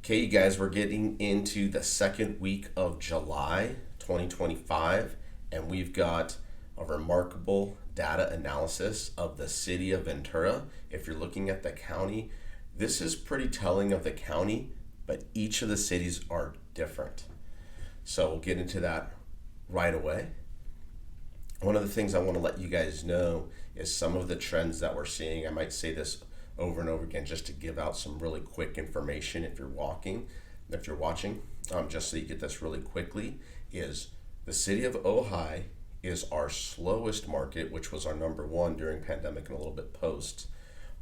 Okay, you guys, we're getting into the second week of July 2025, and we've got a remarkable data analysis of the city of Ventura. If you're looking at the county, this is pretty telling of the county, but each of the cities are different. So we'll get into that right away. One of the things I want to let you guys know is some of the trends that we're seeing. I might say this over and over again just to give out some really quick information if you're watching, just so you get this really quickly, is the city of Ojai is our slowest market, which was our number one during pandemic and a little bit post.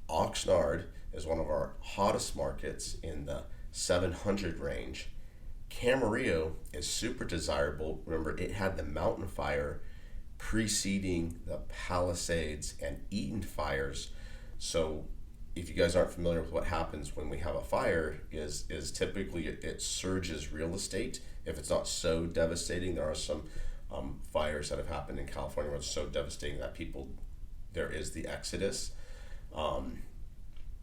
Oxnard is one of our hottest markets in the 700 range. Camarillo is super desirable. Remember, it had the mountain fire preceding the Palisades and Eaton fires. So if you guys aren't familiar with what happens when we have a fire, is typically it surges real estate. If it's not so devastating, there are some fires that have happened in California where it's so devastating that there is the exodus,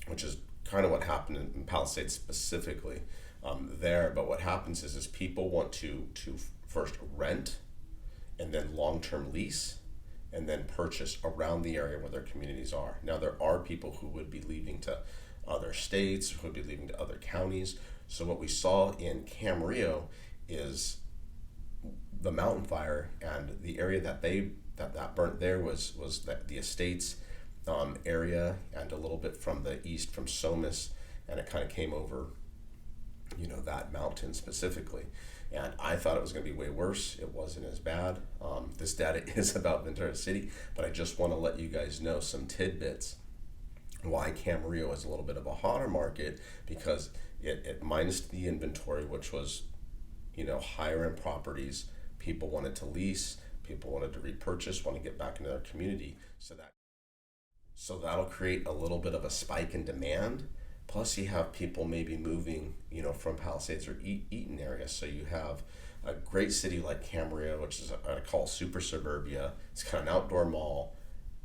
which is kind of what happened in Palisades specifically there. But what happens is people want to first rent and then long-term lease and then purchase around the area where their communities are. Now, there are people who would be leaving to other states, who would be leaving to other counties. So what we saw in Camarillo is the mountain fire, and the area that burnt there was the estates area, and a little bit from the east from Somis, and it kind of came over that mountain specifically. And I thought it was going to be way worse. It wasn't as bad. This data is about Ventura City, but I just want to let you guys know some tidbits why Camarillo is a little bit of a hotter market, because it minus the inventory, which was higher end properties. People wanted to lease, people wanted to repurchase, want to get back into their community. So that'll create a little bit of a spike in demand. Plus, you have people maybe moving, from Palisades or Eaton area. So you have a great city like Camarillo, which is I call super suburbia. It's kind of an outdoor mall,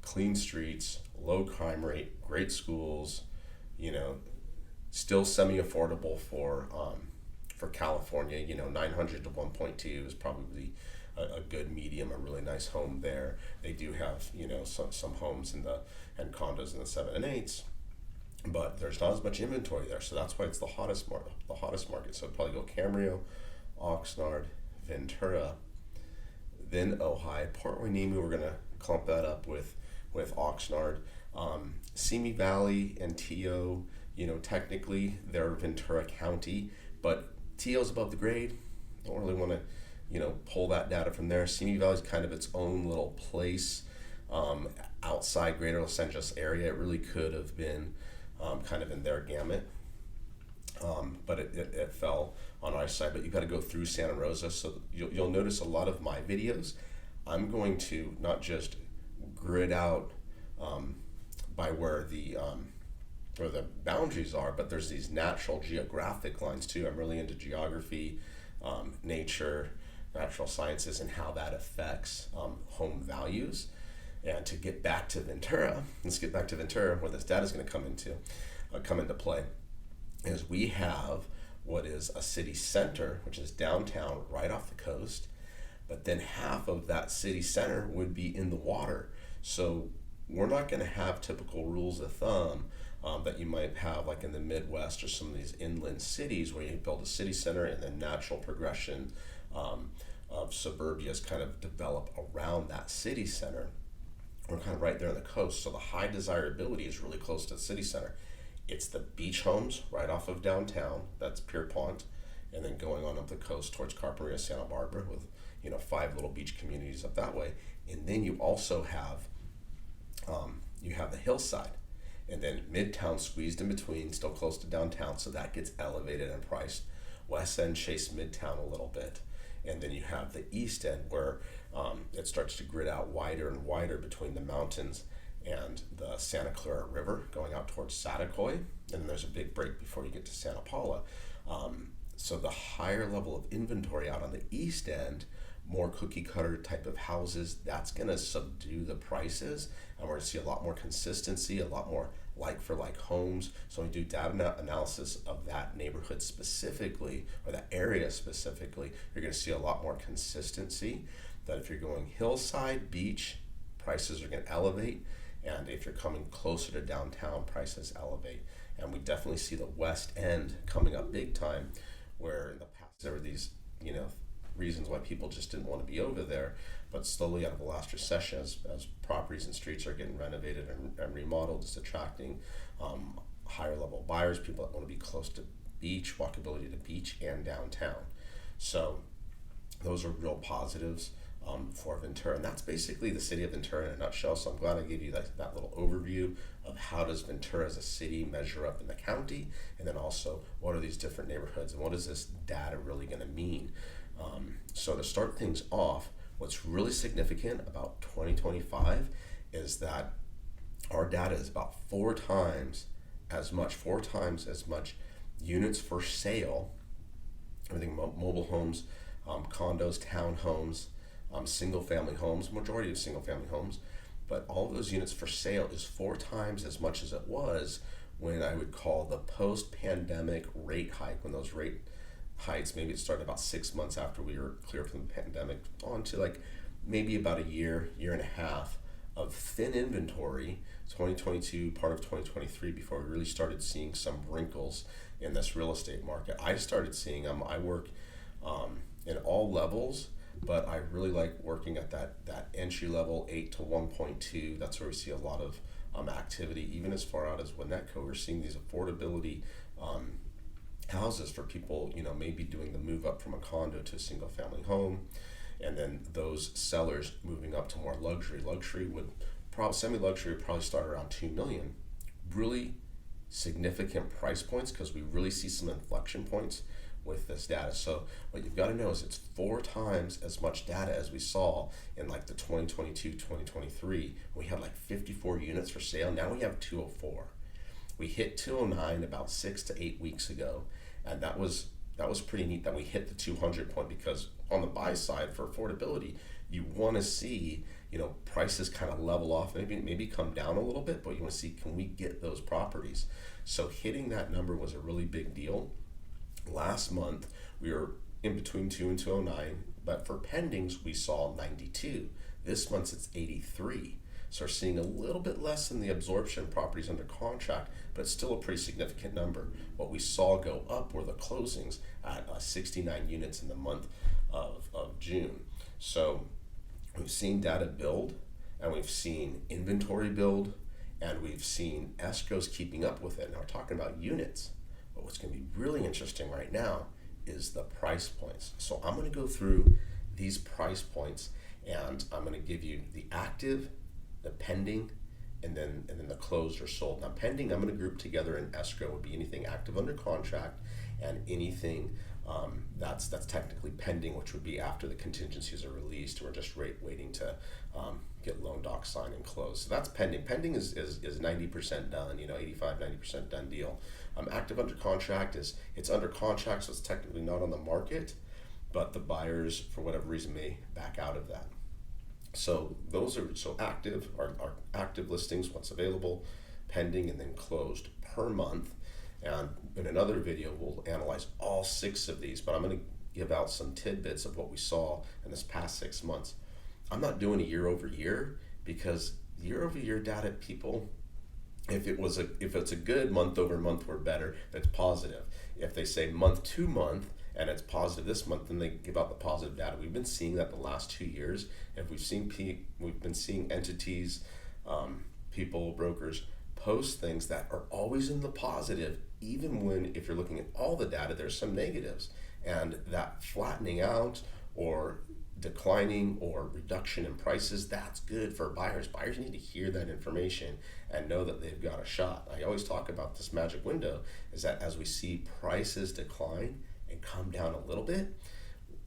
clean streets, low crime rate, great schools. Still semi-affordable for California. 900 to 1.2 is probably a good medium, a really nice home there. They do have some homes and condos in the 7 and 8s. But there's not as much inventory there, so that's why it's the hottest market. So probably go Camarillo, Oxnard, Ventura, then Ojai. Port Hueneme, we're gonna clump that up with Oxnard. Simi Valley and Tio, technically they're Ventura County, but Tio's above the grade. Don't really want to pull that data from there. Simi Valley's kind of its own little place outside Greater Los Angeles area. It really could have been kind of in their gamut, but it fell on our side. But you got to go through Santa Rosa, so you'll notice a lot of my videos, I'm going to not just grid out by where the boundaries are, but there's these natural geographic lines too. I'm really into geography, nature, natural sciences, and how that affects home values. And to get back to Ventura, let's get back to Ventura, where this data is going to come into play, is we have what is a city center, which is downtown, right off the coast, but then half of that city center would be in the water. So we're not going to have typical rules of thumb that you might have like in the Midwest or some of these inland cities, where you build a city center and then natural progression of suburbias kind of develop around that city center. We're kind of right there on the coast, so the high desirability is really close to the city center. It's the beach homes right off of downtown, that's Pierpont, and then going on up the coast towards Carpinteria, Santa Barbara, with 5 little beach communities up that way. And then you also have the hillside, and then Midtown squeezed in between, still close to downtown, so that gets elevated and priced. West End chased Midtown a little bit. And then you have the east end, where it starts to grid out wider and wider between the mountains and the Santa Clara River going out towards Satacoy. And then there's a big break before you get to Santa Paula. So the higher level of inventory out on the east end, more cookie cutter type of houses, that's going to subdue the prices. And we're going to see a lot more consistency, a lot more like for like homes. So when we do data analysis of that neighborhood specifically, or that area specifically, you're going to see a lot more consistency. That if you're going hillside, beach, prices are going to elevate, and if you're coming closer to downtown, prices elevate. And we definitely see the West End coming up big time, where in the past there were these, reasons why people just didn't want to be over there. But slowly out of the last recession, as properties and streets are getting renovated and remodeled, it's attracting higher level buyers, people that want to be close to beach, walkability to beach and downtown. So those are real positives for Ventura. And that's basically the city of Ventura in a nutshell. So I'm glad I gave you that little overview of how does Ventura as a city measure up in the county, and then also what are these different neighborhoods and what is this data really going to mean. So to start things off, what's really significant about 2025 is that our data is about four times as much units for sale, everything mobile homes, condos, townhomes, single family homes, majority of single family homes, but all of those units for sale is four times as much as it was when I would call the post-pandemic rate hike, when those rate hikes, maybe it started about 6 months after we were clear from the pandemic, on to like maybe about a year and a half of thin inventory, 2022, part of 2023, before we really started seeing some wrinkles in this real estate market. I started seeing them. I work in all levels, but I really like working at that entry level, 8 to 1.2. That's where we see a lot of activity, even as far out as Winnetka. We're seeing these affordability houses for people, maybe doing the move up from a condo to a single family home, and then those sellers moving up to more luxury. Semi-luxury would probably start around 2 million. Really significant price points, because we really see some inflection points with this data. So what you've got to know is it's four times as much data as we saw in like the 2022, 2023. We had like 54 units for sale. Now we have 204. We hit 209 about 6 to 8 weeks ago, and that was pretty neat that we hit the 200 point, because on the buy side for affordability, you want to see prices kind of level off, maybe come down a little bit, but you want to see, can we get those properties? So hitting that number was a really big deal. Last month we were in between 2 and 209, but for pendings we saw 92. This month it's 83. So we're seeing a little bit less in the absorption properties under contract, but it's still a pretty significant number. What we saw go up were the closings at 69 units in the month of June. So we've seen data build, and we've seen inventory build, and we've seen escrows keeping up with it. Now we're talking about units, but what's going to be really interesting right now is the price points. So I'm going to go through these price points, and I'm going to give you the active, the pending, and then the closed or sold. Now pending, I'm going to group together in escrow would be anything active under contract, and anything that's technically pending, which would be after the contingencies are released. We're just waiting to get loan docs signed and closed. So that's pending. Pending is 90% done, 85-90% done deal. Active under contract it's under contract, so it's technically not on the market, but the buyers for whatever reason may back out of that. So those are active are active listings, what's available, pending, and then closed per month. And in another video we'll analyze all 6 of these, but I'm going to give out some tidbits of what we saw in this past 6 months. I'm not doing a year over year, because year over year data, people, if it's a good month over month, we're better, that's positive. If they say month to month and it's positive this month, then they give out the positive data. We've been seeing that the last 2 years, and we've been seeing entities, people, brokers post things that are always in the positive, even when, if you're looking at all the data, there's some negatives. And that flattening out or declining or reduction in prices, that's good for buyers. Buyers need to hear that information and know that they've got a shot. I always talk about this magic window, is that as we see prices decline and come down a little bit,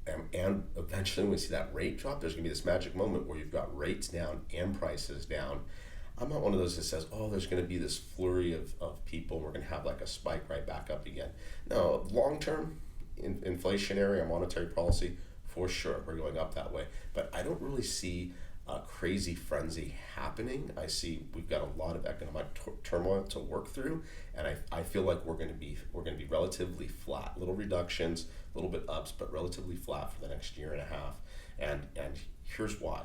and eventually when we see that rate drop, there's going to be this magic moment where you've got rates down and prices down. I'm not one of those that says, oh, there's going to be this flurry of people, we're going to have like a spike right back up again. No, long-term inflationary or monetary policy, for sure, we're going up that way. But I don't really see crazy frenzy happening. I see we've got a lot of economic turmoil to work through, and I feel like we're going to be relatively flat, little reductions, a little bit ups, but relatively flat for the next year and a half. And here's why: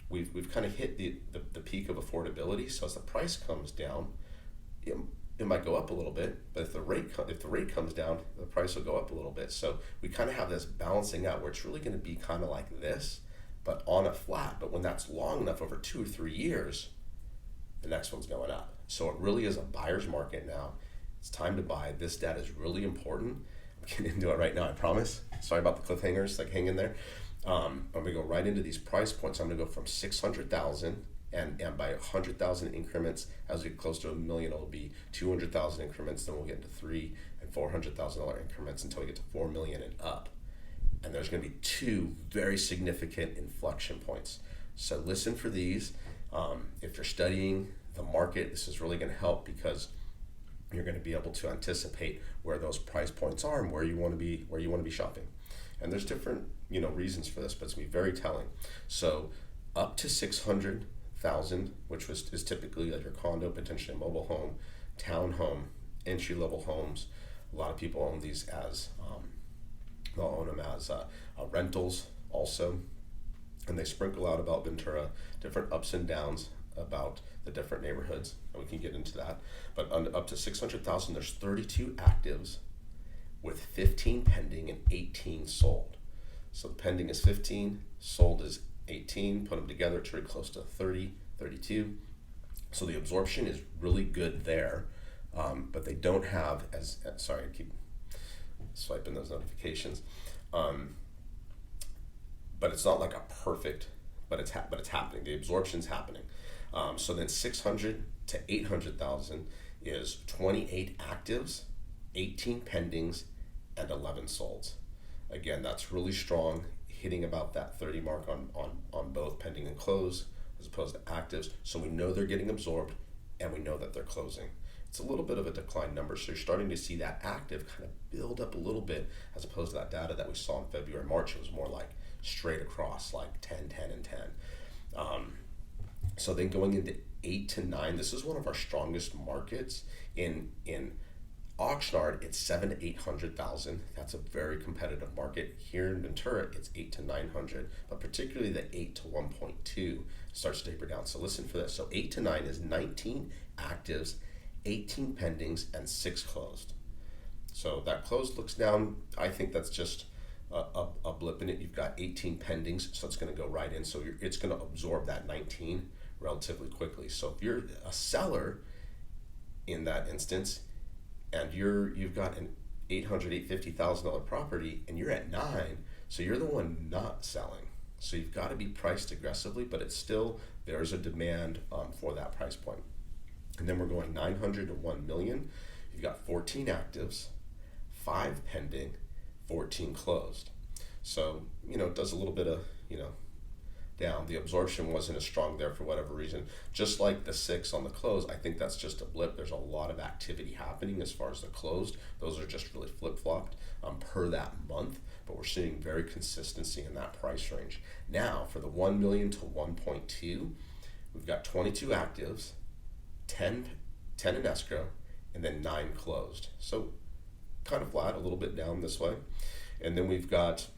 we've kind of hit the peak of affordability. So as the price comes down, it might go up a little bit, but if the rate comes down, the price will go up a little bit. So we kind of have this balancing out where it's really going to be kind of like this, but on a flat. But when that's long enough, over 2 or 3 years, the next one's going up. So it really is a buyer's market now. It's time to buy. This data is really important. I'm getting into it right now, I promise. Sorry about the cliffhangers, like hang in there. I'm gonna go right into these price points. I'm gonna go from 600,000 and by 100,000 increments. As we get close to $1 million, it'll be 200,000 increments. Then we'll get into $300,000 and $400,000 increments until we get to 4 million and up. And there's going to be 2 very significant inflection points. So listen for these. If you're studying the market, this is really going to help, because you're going to be able to anticipate where those price points are and where you want to be shopping. And there's different reasons for this, but it's going to be very telling. So up to 600,000, which is typically like your condo, potentially a mobile home, townhome, entry-level homes. A lot of people own these as they'll own them as rentals also, and they sprinkle out about Ventura, different ups and downs about the different neighborhoods, and we can get into that. But up to 600,000, there's 32 actives with 15 pending and 18 sold. So the pending is 15, sold is 18. Put them together, it's really close to 30, 32. So the absorption is really good there, but they don't have sorry, I keep swiping those notifications. But it's not like a perfect, but it's happening. The absorption's happening. So then 600 to 800,000 is 28 actives, 18 pendings, and 11 solds. Again, that's really strong, hitting about that 30 mark on both pending and close as opposed to actives. So we know they're getting absorbed, and we know that they're closing. It's a little bit of a decline number, so you're starting to see that active kind of build up a little bit, as opposed to that data that we saw in February and March. It was more like straight across, like 10, 10, and 10. So then going into 8 to 9, this is one of our strongest markets. In Oxnard, it's 700 to 800,000. That's a very competitive market. Here in Ventura, it's 8 to 900, but particularly the 8 to 1.2 starts to taper down. So listen for this. So 8 to 9 is 19 actives, 18 pendings, and 6 closed. So that closed looks down. I think that's just a blip in it. You've got 18 pendings, so it's going to go right in. So it's going to absorb that 19 relatively quickly. So if you're a seller in that instance, and you've got an $850,000 property, and you're at 9, so you're the one not selling. So you've got to be priced aggressively, but it's still, there's a demand for that price point. And then we're going 900 to 1 million. You've got 14 actives, 5 pending, 14 closed. So, it does a little bit of, down. The absorption wasn't as strong there for whatever reason. Just like the 6 on the close, I think that's just a blip. There's a lot of activity happening as far as the closed. Those are just really flip-flopped per that month, but we're seeing very consistency in that price range. Now, for the 1 million to 1.2, we've got 22 actives, 10 in escrow, and then 9 closed. So kind of flat, a little bit down this way. And then we've got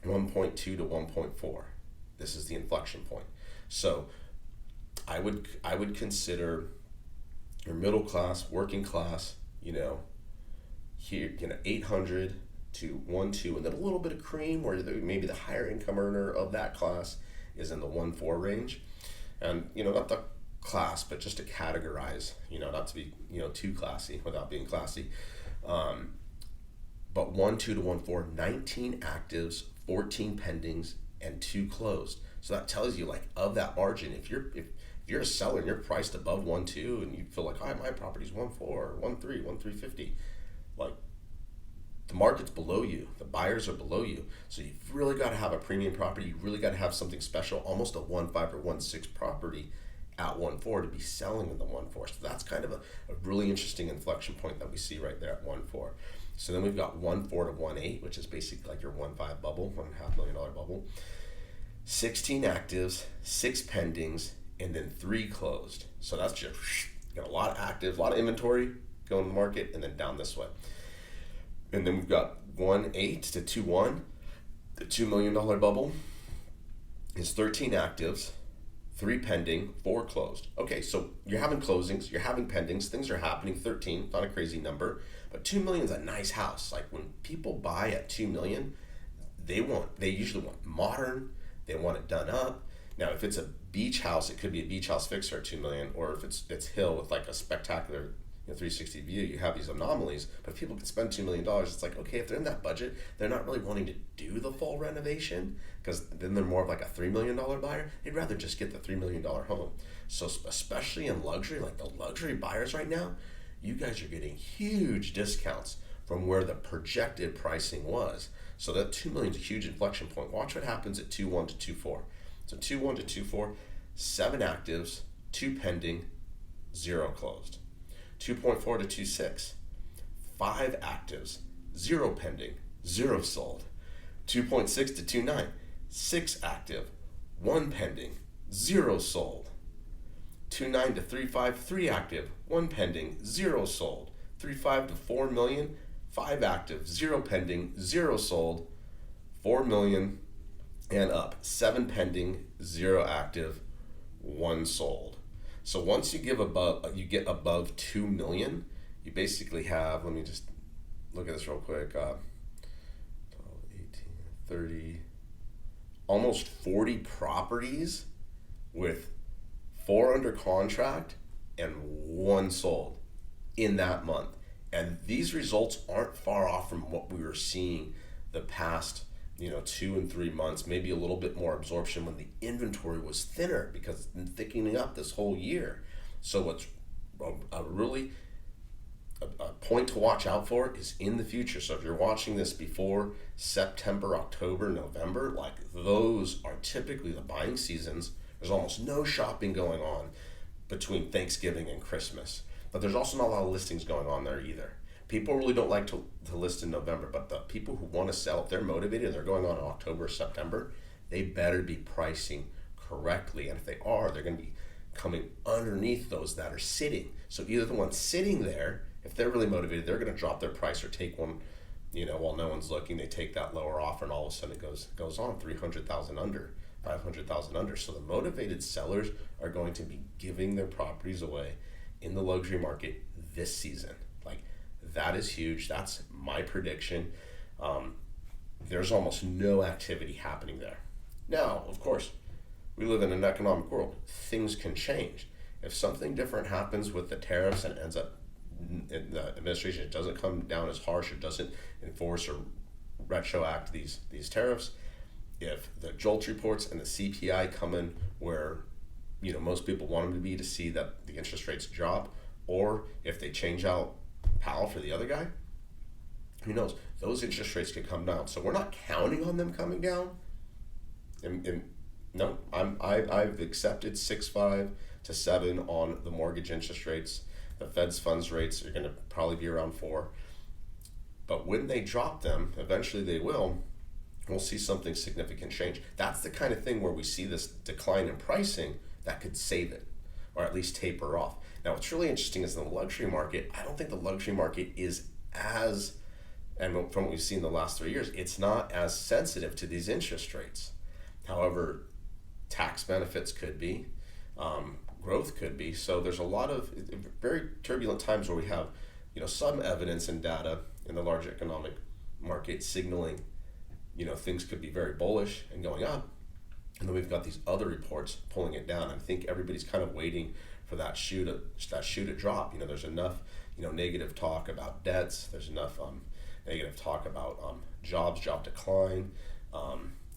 1.2 to 1.4. This is the inflection point. So I would consider your middle class, working class, here, 800 to 1.2, and then a little bit of cream, where maybe the higher income earner of that class is in the 1.4 range. And, not the class, but just to categorize, not to be, too classy without being classy. But 1.2 to 1.4, 19 actives, 14 pendings, and 2 closed. So that tells you, like, of that margin, if you're a seller and you're priced above 1.2 and you feel like, my property's 1.4, 1.3, 1.350, like, the market's below you, the buyers are below you. So you've really got to have a premium property. You really got to have something special, almost a 1.5 or 1.6 property at 1.4 to be selling in the 1.4. So that's kind of a really interesting inflection point that we see right there at 1.4. So then we've got 1.4 to 1.8, which is basically like your 1.5 bubble, $1.5 million bubble. 16 actives, 6 pendings, and then 3 closed. So that's just got a lot of active, a lot of inventory going to the market, and then down this way. And then we've got 1.8 to 2.1. The $2 million bubble is 13 actives, 3 pending, 4 closed. Okay, so you're having closings, you're having pendings, things are happening. 13, not a crazy number, but 2 million is a nice house. Like when people buy at 2 million, they usually want modern, they want it done up. Now, if it's a beach house, it could be a beach house fixer at 2 million, or if it's hill with like a spectacular 360 view, you have these anomalies. But if people can spend $2 million, it's like, okay, if they're in that budget, they're not really wanting to do the full renovation, because then they're more of like a $3 million buyer. They'd rather just get the $3 million home. So especially in luxury, like the luxury buyers right now, you guys are getting huge discounts from where the projected pricing was. So that 2 million is a huge inflection point. Watch what happens at 2.1 to 2.4. So 2.1 to 2.4, 7 actives, 2 pending, 0 closed. 2.4 to 2.6, 5 actives, 0 pending, 0 sold. 2.6 to 2.9, 6 active, 1 pending, 0 sold. 2.9 to 3.5, 3 active, 1 pending, 0 sold. 3.5 to 4 million, 5 active, 0 pending, 0 sold. 4 million and up, 7 pending, 0 active, 1 sold. So once you get above 2 million, you basically have, let me just look at this real quick, 12, 18, 30, almost 40 properties with 4 under contract and 1 sold in that month. And these results aren't far off from what we were seeing the past 2 and 3 months, maybe a little bit more absorption when the inventory was thinner because it's been thickening up this whole year. So what's a point to watch out for is in the future. So if you're watching this before September, October, November, like those are typically the buying seasons. There's almost no shopping going on between Thanksgiving and Christmas. But there's also not a lot of listings going on there either. People really don't like to list in November, but the people who want to sell, if they're motivated, they're going on in October or September, they better be pricing correctly. And if they are, they're going to be coming underneath those that are sitting. So either the ones sitting there, if they're really motivated, they're going to drop their price or take one, while no one's looking, they take that lower offer and all of a sudden it goes on 300,000 under, 500,000 under. So the motivated sellers are going to be giving their properties away in the luxury market this season. That is huge. That's my prediction. There's almost no activity happening there. Now, of course, we live in an economic world. Things can change. If something different happens with the tariffs and ends up in the administration, it doesn't come down as harsh, it doesn't enforce or retroact these tariffs. If the JOLTS reports and the CPI come in where most people want them to be to see that the interest rates drop, or if they change out Powell for the other guy, who knows? Those interest rates could come down. So we're not counting on them coming down. No, I've accepted 6.5 to 7 on the mortgage interest rates. The Fed's funds rates are going to probably be around 4. But when they drop them, eventually they will. We'll see something significant change. That's the kind of thing where we see this decline in pricing that could save it, or at least taper off. Now, what's really interesting is in the luxury market, I don't think the luxury market is and from what we've seen the last 3 years, it's not as sensitive to these interest rates. However, tax benefits could be, growth could be. So there's a lot of very turbulent times where we have, some evidence and data in the large economic market signaling, things could be very bullish and going up. And then we've got these other reports pulling it down. I think everybody's kind of waiting for that shoe to drop. There's enough, negative talk about debts. There's enough negative talk about job decline,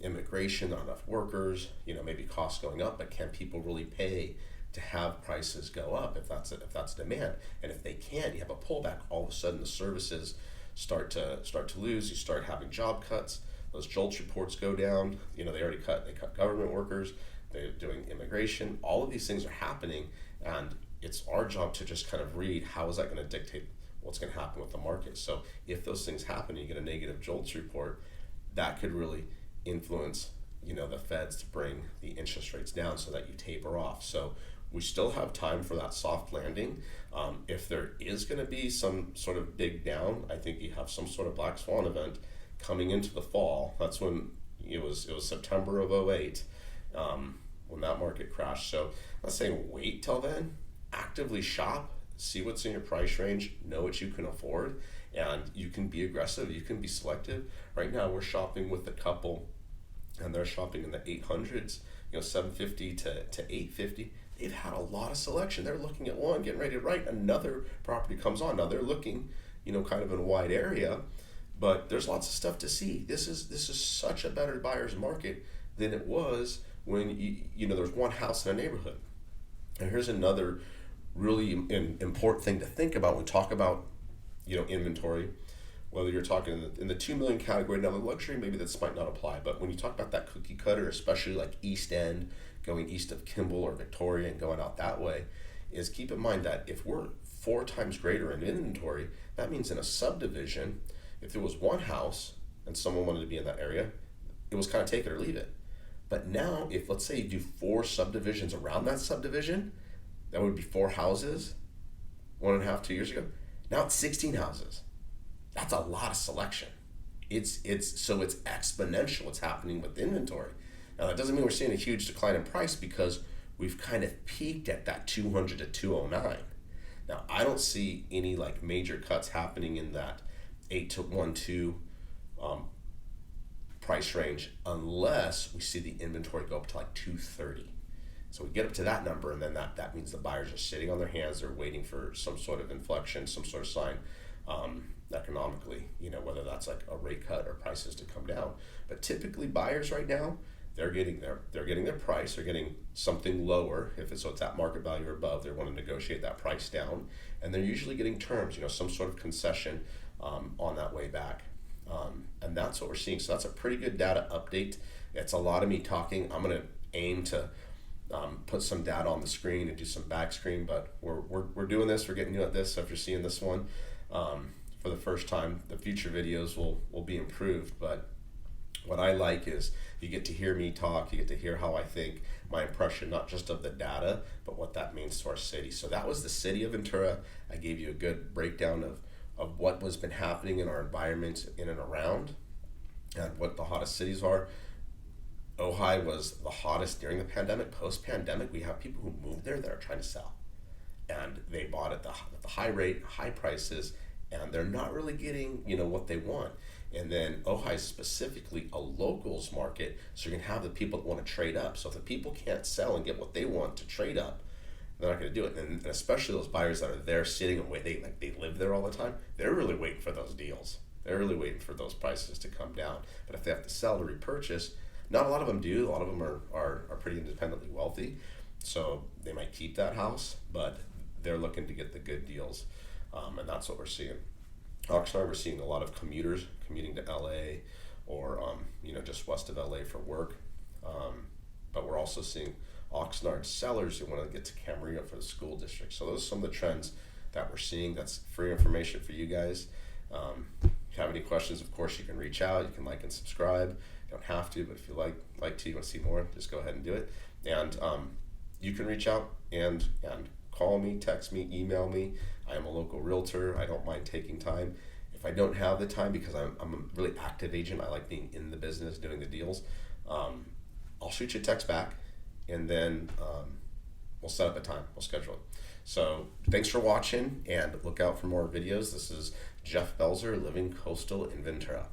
immigration, not enough workers. Maybe costs going up, but can people really pay to have prices go up if that's demand? And if they can't, you have a pullback. All of a sudden, the services start to lose. You start having job cuts. Those JOLTS reports go down. They cut government workers. They're doing immigration. All of these things are happening, and it's our job to just kind of read how is that going to dictate what's going to happen with the market. So if those things happen, you get a negative JOLTS report, that could really influence the feds to bring the interest rates down so that you taper off. So we still have time for that soft landing. If there is going to be some sort of big down, I think you have some sort of black swan event coming into the fall. That's when it was September of '08 when that market crashed. So I'm not saying wait till then. Actively shop, see what's in your price range, know what you can afford, and you can be aggressive, you can be selective. Right now we're shopping with a couple, and they're shopping in the 800s, 750 to 850. They've had a lot of selection. They're looking at one, getting ready to write. Another property comes on. Now they're looking, kind of in a wide area, but there's lots of stuff to see. This is such a better buyer's market than it was when there's one house in a neighborhood. And here's another really important thing to think about when we talk about inventory. Whether you're talking in the 2 million category, now the luxury maybe this might not apply, but when you talk about that cookie cutter, especially like East End, going east of Kimball or Victoria and going out that way, is keep in mind that if we're 4 times greater in inventory, that means in a subdivision, if there was one house and someone wanted to be in that area, it was kind of take it or leave it. But now, if let's say you do 4 subdivisions around that subdivision, that would be 4 houses, 1.5, 2 years ago. Now it's 16 houses. That's a lot of selection. It's exponential what's happening with inventory. Now that doesn't mean we're seeing a huge decline in price because we've kind of peaked at that 200 to 209. Now I don't see any like major cuts happening in that 8 to 12 price range unless we see the inventory go up to like 230. So we get up to that number, and then that means the buyers are sitting on their hands. They're waiting for some sort of inflection, some sort of sign economically, whether that's like a rate cut or prices to come down. But typically buyers right now, they're getting their price. They're getting something lower. If it's at market value or above, they want to negotiate that price down, and they're usually getting terms, some sort of concession on that way back. And that's what we're seeing. So that's a pretty good data update. It's a lot of me talking. I'm going to aim to put some data on the screen and do some back screen, but we're doing this. We're getting new at this. So if you're seeing this one for the first time, the future videos will be improved. But what I like is you get to hear me talk. You get to hear how I think, my impression, not just of the data, but what that means to our city. So that was the city of Ventura. I gave you a good breakdown of what has been happening in our environment in and around and what the hottest cities are. Ojai was the hottest during the pandemic. Post-pandemic, we have people who moved there that are trying to sell. And they bought at the high rate, high prices, and they're not really getting, what they want. And then Ojai is specifically a locals market, so you're going to have the people that want to trade up. So if the people can't sell and get what they want to trade up, they're not going to do it. And especially those buyers that are there sitting and waiting, like they live there all the time, they're really waiting for those deals. They're really waiting for those prices to come down. But if they have to sell to repurchase, not a lot of them do. A lot of them are pretty independently wealthy, so they might keep that house, but they're looking to get the good deals, and that's what we're seeing. Oxnard, we're seeing a lot of commuters commuting to LA or just west of LA for work, but we're also seeing Oxnard sellers who want to get to Camarillo for the school district. So those are some of the trends that we're seeing. That's free information for you guys. If you have any questions, of course, you can reach out. You can like and subscribe. You don't have to, but if you like to, you want to see more, just go ahead and do it. And you can reach out and call me, text me, email me. I am a local realtor. I don't mind taking time. If I don't have the time, because I'm a really active agent, I like being in the business, doing the deals, I'll shoot you a text back, and then we'll set up a time. We'll schedule it. So thanks for watching, and look out for more videos. This is Jbelzer, living coastal in Ventura.